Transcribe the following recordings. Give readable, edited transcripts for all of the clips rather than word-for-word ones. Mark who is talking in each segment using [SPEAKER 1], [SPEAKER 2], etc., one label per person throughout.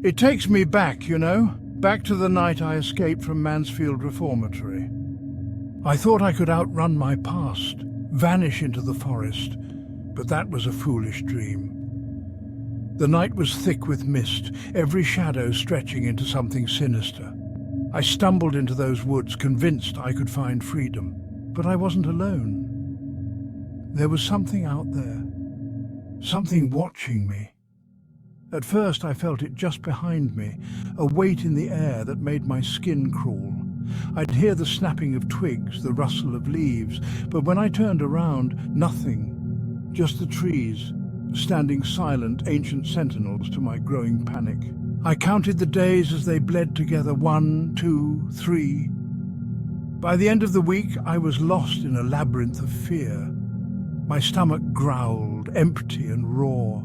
[SPEAKER 1] It takes me back, back to the night I escaped from Mansfield Reformatory. I thought I could outrun my past, vanish into the forest, but that was a foolish dream. The night was thick with mist, every shadow stretching into something sinister. I stumbled into those woods, convinced I could find freedom, but I wasn't alone. There was something out there, something watching me. At first I felt it just behind me, a weight in the air that made my skin crawl. I'd hear the snapping of twigs, the rustle of leaves, but when I turned around, nothing. Just the trees, standing silent, ancient sentinels to my growing panic. I counted the days as they bled together, 1, 2, 3. By the end of the week, I was lost in a labyrinth of fear. My stomach growled, empty and raw.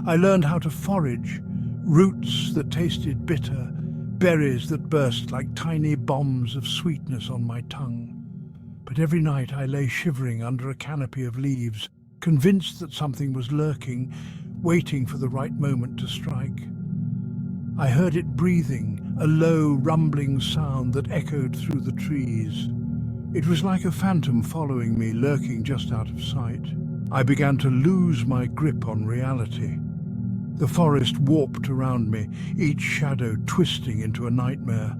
[SPEAKER 1] I learned how to forage, roots that tasted bitter, berries that burst like tiny bombs of sweetness on my tongue. But every night I lay shivering under a canopy of leaves, convinced that something was lurking, waiting for the right moment to strike. I heard it breathing, a low, rumbling sound that echoed through the trees. It was like a phantom following me, lurking just out of sight. I began to lose my grip on reality. The forest warped around me, each shadow twisting into a nightmare.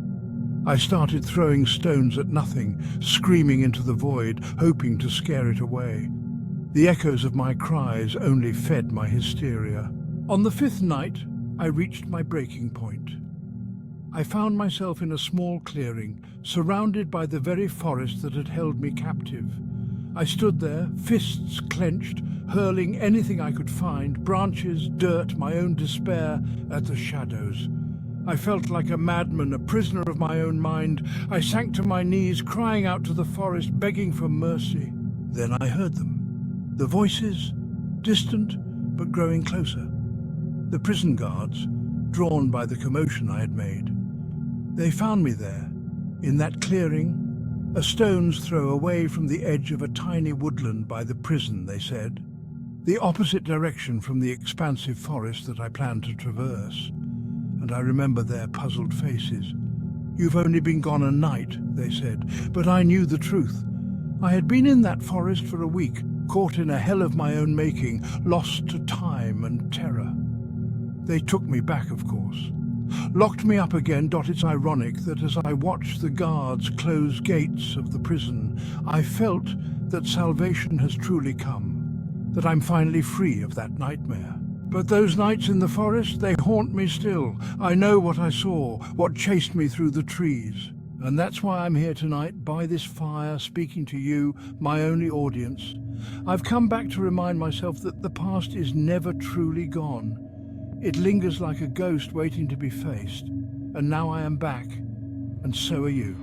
[SPEAKER 1] I started throwing stones at nothing, screaming into the void, hoping to scare it away. The echoes of my cries only fed my hysteria. On the 5th night, I reached my breaking point. I found myself in a small clearing, surrounded by the very forest that had held me captive. I stood there, fists clenched, hurling anything I could find, branches, dirt, my own despair, at the shadows. I felt like a madman, a prisoner of my own mind. I sank to my knees, crying out to the forest, begging for mercy. Then I heard them. The voices, distant but growing closer. The prison guards, drawn by the commotion I had made. They found me there, in that clearing, a stone's throw away from the edge of a tiny woodland by the prison, they said. The opposite direction from the expansive forest that I planned to traverse. And I remember their puzzled faces. "You've only been gone a night," they said, but I knew the truth. I had been in that forest for a week, caught in a hell of my own making, lost to time and terror. They took me back, of course. Locked me up again. It's ironic that as I watched the guards close gates of the prison, I felt that salvation has truly come, that I'm finally free of that nightmare. But those nights in the forest, they haunt me still. I know what I saw, what chased me through the trees. And that's why I'm here tonight, by this fire, speaking to you, my only audience. I've come back to remind myself that the past is never truly gone. It lingers like a ghost waiting to be faced. And now I am back, and so are you.